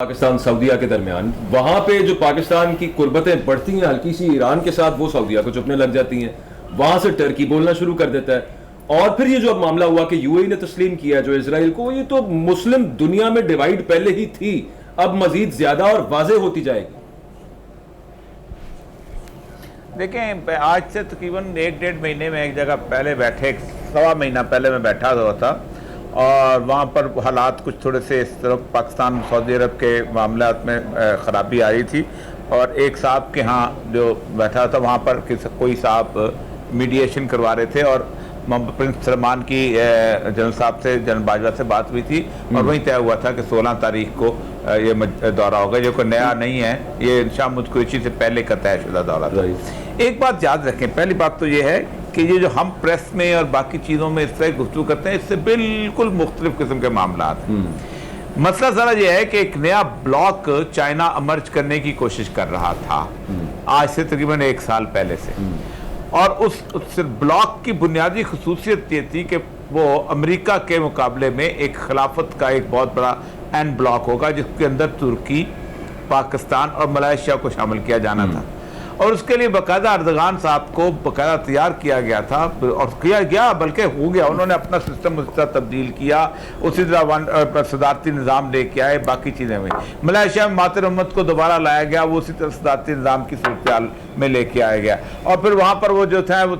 पाकिस्तान सऊदीया के दरमियान, वहां पे जो पाकिस्तान की कुर्बतें बढ़ती हैं हल्की सी ईरान के साथ, वो सऊदीया को चुपने लग जाती हैं। वहां से टर्की बोलना शुरू कर देता है। और फिर ये जो अब मामला हुआ कि यूएई ने तस्लीम किया जो इजराइल को, ये तो मुस्लिम दुनिया में डिवाइड पहले ही थी, अब मजीद ज्यादा और वाज़ेह होती जाएगी। देखें, आज से तकरीबन 1-1.5 महीने में एक जगह पहले बैठे, 1.25 महीना पहले मैं बैठा हुआ था और वहाँ पर हालात कुछ थोड़े से इस तरफ पाकिस्तान सऊदी अरब के मामलात में ख़राबी आ रही थी। और एक साहब के यहाँ जो बैठा था वहाँ पर कोई साहब मीडिएशन करवा रहे थे और प्रिंस सलमान की जनरल साहब से, जनरल बाजवा से बात हुई थी और वहीं तय हुआ था कि 16 तारीख को ये दौरा होगा, जो कोई नया नहीं है, ये शाहमूद कुरैशी से पहले का तयशुदा दौरा था। एक बात याद रखें, पहली बात तो ये है कि ये जो हम प्रेस में और बाकी चीज़ों में इस तरह गुफ्तगू करते हैं, इससे बिल्कुल मुख्तलिफ किस्म के मामला हैं। मसला सारा ये है कि एक नया ब्लॉक चाइना अमर्ज करने की कोशिश कर रहा था आज से तकरीबन 1 साल पहले से, और उस ब्लॉक की बुनियादी खसूसियत ये थी कि वो अमेरिका के मुकाबले में एक खिलाफत का एक बहुत बड़ा एंड ब्लॉक होगा, जिसके अंदर तुर्की, पाकिस्तान और मलेशिया को शामिल किया जाना था। और उसके लिए बाकायदा अर्दगान साहब को बाकायदा तैयार किया गया था और किया गया, बल्कि हो गया। उन्होंने अपना सिस्टम उस तरह तब्दील किया, उसी तरह सदारती निज़ाम लेके आए, बाकी चीज़ें हुई। मलेशिया में मातर उम्मत को दोबारा लाया गया, वो उसी तरह सदारती निज़ाम की सूरत में लेके आया गया। और फिर वहाँ पर वो जो था वो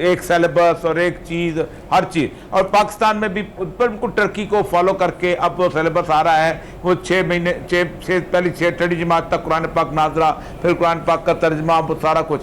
एक सेलेबस और एक चीज़, हर चीज़। और पाकिस्तान में भी बिल्कुल टर्की को फॉलो करके अब वो सेलेबस आ रहा है। वो 6 महीने पहली 6 छठी जमात तक कुरान पाक नाजरा, फिर कुरान पाक का तर्जमा, वो सारा कुछ।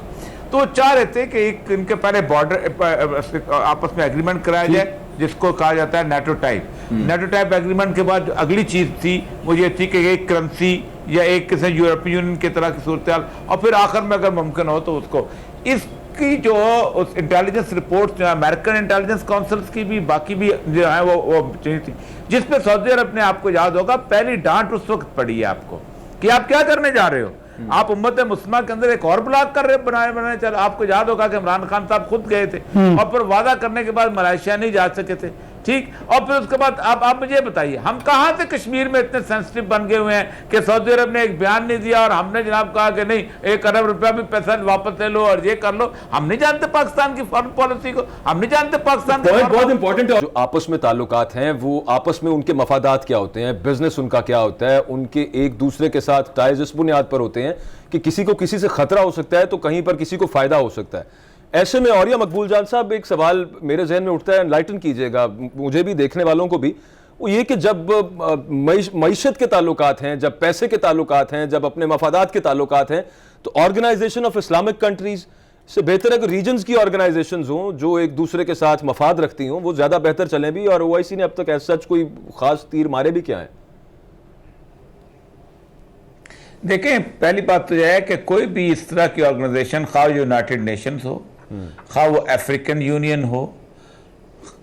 तो वो चाह रहे थे कि एक इनके पहले बॉर्डर आपस में एग्रीमेंट कराया जाए, जिसको कहा जाता है NATO type. NATO type agreement के बाद अगली चीज़ थी वो ये थी कि एक करेंसी या एक किसी यूरोपियन यूनियन की तरह की सूरत हाल, और फिर आखिर में अगर मुमकिन हो तो उसको इसकी जो उस इंटेलिजेंस रिपोर्ट जो है अमेरिकन इंटेलिजेंस काउंसिल्स की भी, बाकी भी जो है वो चाहिए थी, जिसपे सऊदी अरब ने, आपको याद होगा, पहली डांट उस वक्त पड़ी है आपको कि आप क्या करने जा रहे हो, आप उम्मत मुस्लिमा के अंदर एक और ब्लॉक कर रहे बनाने चल। आपको याद होगा कि इमरान खान साहब खुद गए थे और फिर वादा करने के बाद मलेशिया नहीं जा सके थे, ठीक। और फिर उसके बाद आप मुझे बताइए, हम कहां से कश्मीर में इतने सेंसिटिव बन गए हुए हैं कि सऊदी अरब ने एक बयान नहीं दिया और हमने जनाब कहा कि नहीं 1 अरब रुपया भी पैसा वापस ले लो और ये कर लो। हम नहीं जानते पाकिस्तान की फॉरेन पॉलिसी को, हम नहीं जानते पाकिस्तान का बहुत इंपॉर्टेंट है। जो आपस में ताल्लुकात हैं, वो आपस में उनके मफादात क्या होते हैं, बिजनेस उनका क्या होता है, उनके एक दूसरे के साथ टाइज इस बुनियाद पर होते हैं कि किसी को किसी से खतरा हो सकता है तो कहीं पर किसी को फायदा हो सकता है। ऐसे में औरिया मकबूल जान साहब, एक सवाल मेरे जहन में उठता है, एनलाइटन कीजिएगा मुझे भी, देखने वालों को भी, वो ये कि जब मईशत के ताल्लुकात हैं, जब पैसे के ताल्लुकात हैं, जब अपने मफादात के ताल्लुकात हैं, तो ऑर्गेनाइजेशन ऑफ इस्लामिक कंट्रीज से बेहतर है कि रीजन्स की ऑर्गेनाइजेशंस हों जो एक दूसरे के साथ मफाद रखती हों, वो ज़्यादा बेहतर चलें भी। और ओआईसी ने अब तक ऐसा सच कोई खास तीर मारे भी क्या है? देखें, पहली बात तो यह है कि कोई भी इस तरह की ऑर्गेनाइजेशन, खा यूनाइटेड नेशंस हो, खा वो अफ्रीकन यूनियन हो,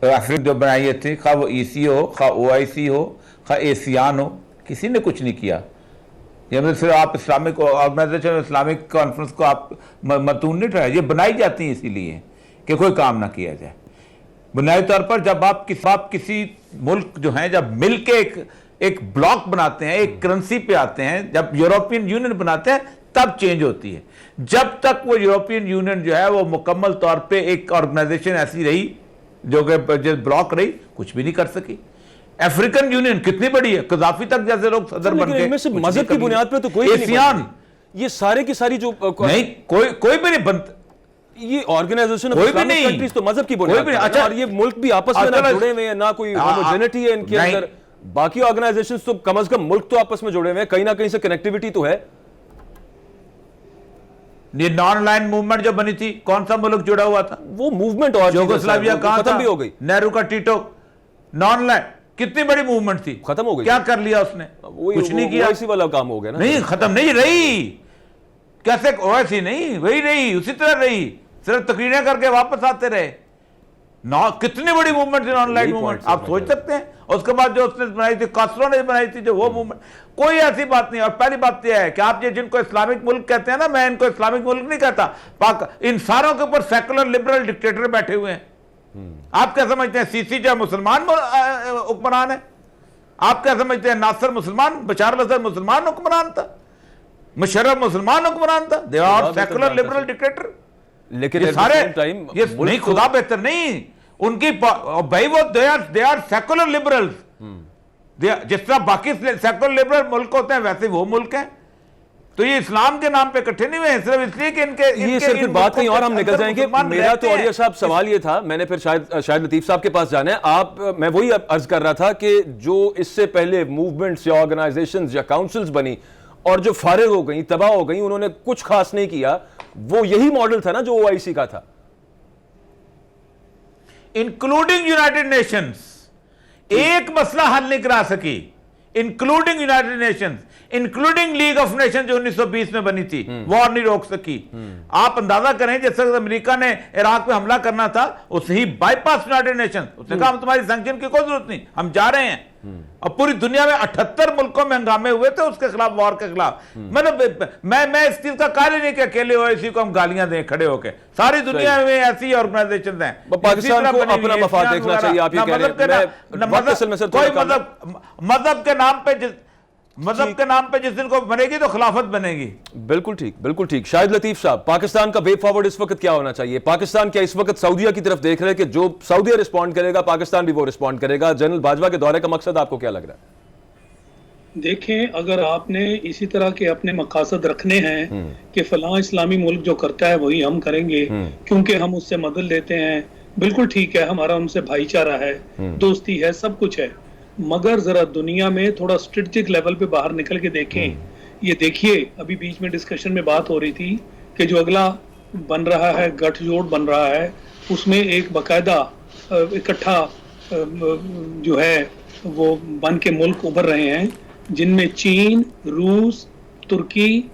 अफ्रीका जो बनाई थी, खा वो ईसी हो, खा ओआईसी हो, खा एशियान हो, किसी ने कुछ नहीं किया। ये मतलब सिर्फ आप इस्लामिक ऑर्गेनाइजेशन, इस्लामिक कॉन्फ्रेंस को आप मतून नहीं ठहराए, ये बनाई जाती है इसीलिए कि कोई काम ना किया जाए। बुनियादी तौर पर जब आप किसी मुल्क जो है, जब मिल के एक ब्लॉक बनाते हैं, एक करेंसी पे आते हैं, जब यूरोपियन यूनियन बनाते हैं, तब चेंज होती है। जब तक वो यूरोपियन यूनियन जो है वो मुकम्मल तौर पे एक ऑर्गेनाइजेशन ऐसी रही जो कि ब्लॉक रही, कुछ भी नहीं कर सकी। अफ्रीकन यूनियन कितनी बड़ी है, कदाफी तक जैसे लोग सदर बन गए, मजहब की बुनियाद पे तो कोई एशियान, ये सारे की सारी जो नहीं, कोई भी नहीं बनता, ये ऑर्गेनाइजेशन कोई भी नहीं, कंट्रीज तो मजहब की बुनियाद पे। अच्छा, और ये मुल्क भी आपस में ना जुड़े हुए हैं, ना कोई होमोजेनिटी है इनके अंदर। बाकी ऑर्गेनाइजेशंस तो कम से कम मुल्क तो आपस में जुड़े हुए हैं, कहीं ना कहीं से कनेक्टिविटी तो है। ये नॉन लाइन मूवमेंट जो बनी थी, कौन सा मुल्क जुड़ा हुआ था? वो मूवमेंट और यूगोस्लाविया कहां खत्म भी हो गई, नेहरू का टीटो, नॉन लाइन कितनी बड़ी मूवमेंट थी, खत्म हो गई। क्या कर लिया उसने? कुछ नहीं किया, इसी वाला काम हो गया ना। नहीं, खत्म नहीं रही, कैसे ओवैसी नहीं वही रही, उसी तरह रही, सिर्फ तकरीरें करके वापस आते रहे। कितनी बड़ी मूवमेंट थी ऑनलाइन मूवमेंट, आप सोच सकते हैं। उसके बाद जो उसने बनाई थी, कास्ट्रो ने बनाई थी जो वो मूवमेंट, कोई ऐसी बात नहीं। और पहली बात यह है कि आप ये जिनको इस्लामिक मुल्क कहते हैं ना, मैं इनको इस्लामिक मुल्क नहीं कहता, इन सारों के ऊपर सेकुलर लिबरल डिक्टेटर बैठे हुए हैं। आप क्या समझते हैं सीसी जो मुसलमान हुक्मरान है? आप क्या समझते हैं नासर मुसलमान, बशार अल असद मुसलमान हुक्मरान था, मुशर्रफ मुसलमान हुक्मरान था, they are secular liberal dictator. लेकिन ये सारे ये नहीं, खुदा बेहतर नहीं उनकी भाई, वो दे आर सेकुलर लिबरल्स। जिस तरह बाकी सेकुलर लिबरल मुल्क होते हैं वैसे वो मुल्क हैं। तो ये इस्लाम के नाम पे इकट्ठे नहीं हुए सिर्फ इसलिए कि इनके ये सिर्फ बात कहीं और हम निकल जाएंगे। मेरा तो ऑडियो साहब सवाल ये था, मैंने फिर शायद लतीफ साहब के पास जाना है। मैं वही अर्ज कर रहा था कि जो इससे पहले मूवमेंट्स या ऑर्गेनाइजेशंस या काउंसिल्स बनी और जो फारिग हो गई, तबाह हो गई, उन्होंने कुछ खास नहीं किया, वो यही मॉडल था ना जो ओआईसी का था, इंक्लूडिंग यूनाइटेड नेशंस। एक मसला हल नहीं करा सकी, including United Nations, including league of nation जो 1920 में बनी थी, वॉर नहीं रोक सकी। आप अंदाजा करें जैसे अमेरिका ने इराक पे हमला करना था, उसे ही बाईपास यूनाइटेड नेशन, उसने कहा हम तुम्हारी सैंक्शन की कोई जरूरत नहीं, हम जा रहे हैं। और पूरी दुनिया में 78 मुल्कों में हंगामे हुए थे उसके खिलाफ, वॉर के खिलाफ। मतलब मैं इस चीज का कार्य नहीं कि अकेले ओआईसी को हम गालियां दें खड़े होकर, सारी दुनिया में ऐसी ऑर्गेनाइजेशन हैं। पाकिस्तान को अपना मफाद देखना चाहिए, आप ये कह रहे हैं। कोई मजहब के नाम पे, मजहब के नाम पे जिस दिन को बनेगी तो खिलाफत बनेगी। बिल्कुल ठीक, बिल्कुल ठीक। शाहिद लतीफ साहब, पाकिस्तान का वे फॉरवर्ड इस वक्त क्या होना चाहिए? पाकिस्तान क्या इस वक्त सऊदीया की तरफ देख रहे हैं कि जो सऊदीया रिस्पॉन्ड करेगा पाकिस्तान भी वो रिस्पॉन्ड करेगा? जनरल बाजवा के दौरे का मकसद आपको क्या लग रहा है? देखें, अगर आपने इसी तरह के अपने मकासद रखने हैं कि फलां इस्लामी मुल्क जो करता है वही हम करेंगे क्योंकि हम उससे मदद लेते हैं, बिल्कुल ठीक है, हमारा उनसे भाईचारा है, दोस्ती है, सब कुछ है, मगर जरा दुनिया में थोड़ा स्ट्रेटेजिक लेवल पे बाहर निकल के देखें। ये देखिए, अभी बीच में डिस्कशन में बात हो रही थी कि जो अगला बन रहा है, गठजोड़ बन रहा है, उसमें एक बाकायदा इकट्ठा जो है वो बन के मुल्क उभर रहे हैं, जिनमें चीन, रूस, तुर्की,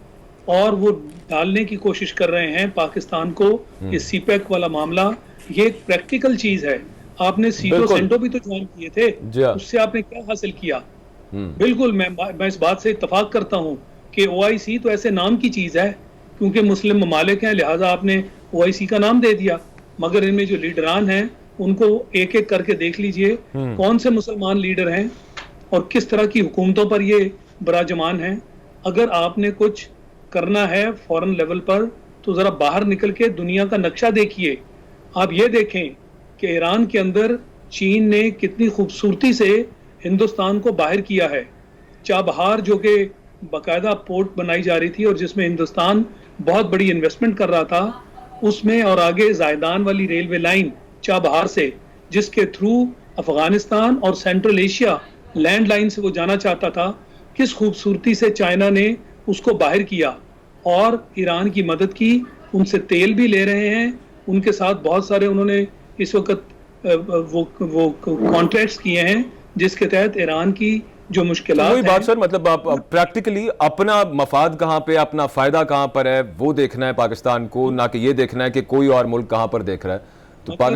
और वो डालने की कोशिश कर रहे हैं पाकिस्तान को ये सीपैक वाला मामला। ये एक प्रैक्टिकल चीज है। आपने सीटो सेंटो भी तो ज्वाइन किए थे, उससे आपने क्या हासिल किया? बिल्कुल, मैं इस बात से इत्तफाक करता हूं कि ओआईसी तो ऐसे नाम की चीज है क्योंकि मुस्लिम ममालिक हैं, लिहाजा आपने ओआईसी का नाम दे दिया, मगर इनमें जो लीडरान हैं उनको एक एक करके देख लीजिए कौन से मुसलमान लीडर हैं और किस तरह की हुकूमतों पर ये बराजमान हैं। अगर आपने कुछ करना है फॉरेन लेवल पर तो जरा बाहर निकल के दुनिया का नक्शा देखिए। आप ये देखें कि ईरान के अंदर चीन ने कितनी खूबसूरती से हिंदुस्तान को बाहर किया है। चाबहार जो कि बाकायदा पोर्ट बनाई जा रही थी और जिसमें हिंदुस्तान बहुत बड़ी इन्वेस्टमेंट कर रहा था, उसमें, और आगे जायदान वाली रेलवे लाइन चाबहार से, जिसके थ्रू अफगानिस्तान और सेंट्रल एशिया लैंड लाइन से वो जाना चाहता था, किस खूबसूरती से चाइना ने उसको बाहर किया और ईरान की मदद की। उनसे तेल भी ले रहे हैं, उनके साथ बहुत सारे उन्होंने इस वक्त वो कॉन्ट्रैक्ट्स किए हैं जिसके तहत ईरान की जो मुश्किलात वही बात सर, मतलब आप प्रैक्टिकली अपना मफाद कहां पे, अपना फायदा कहां पर है वो देखना है पाकिस्तान को, ना कि ये देखना है कि कोई और मुल्क कहां पर देख रहा है। तो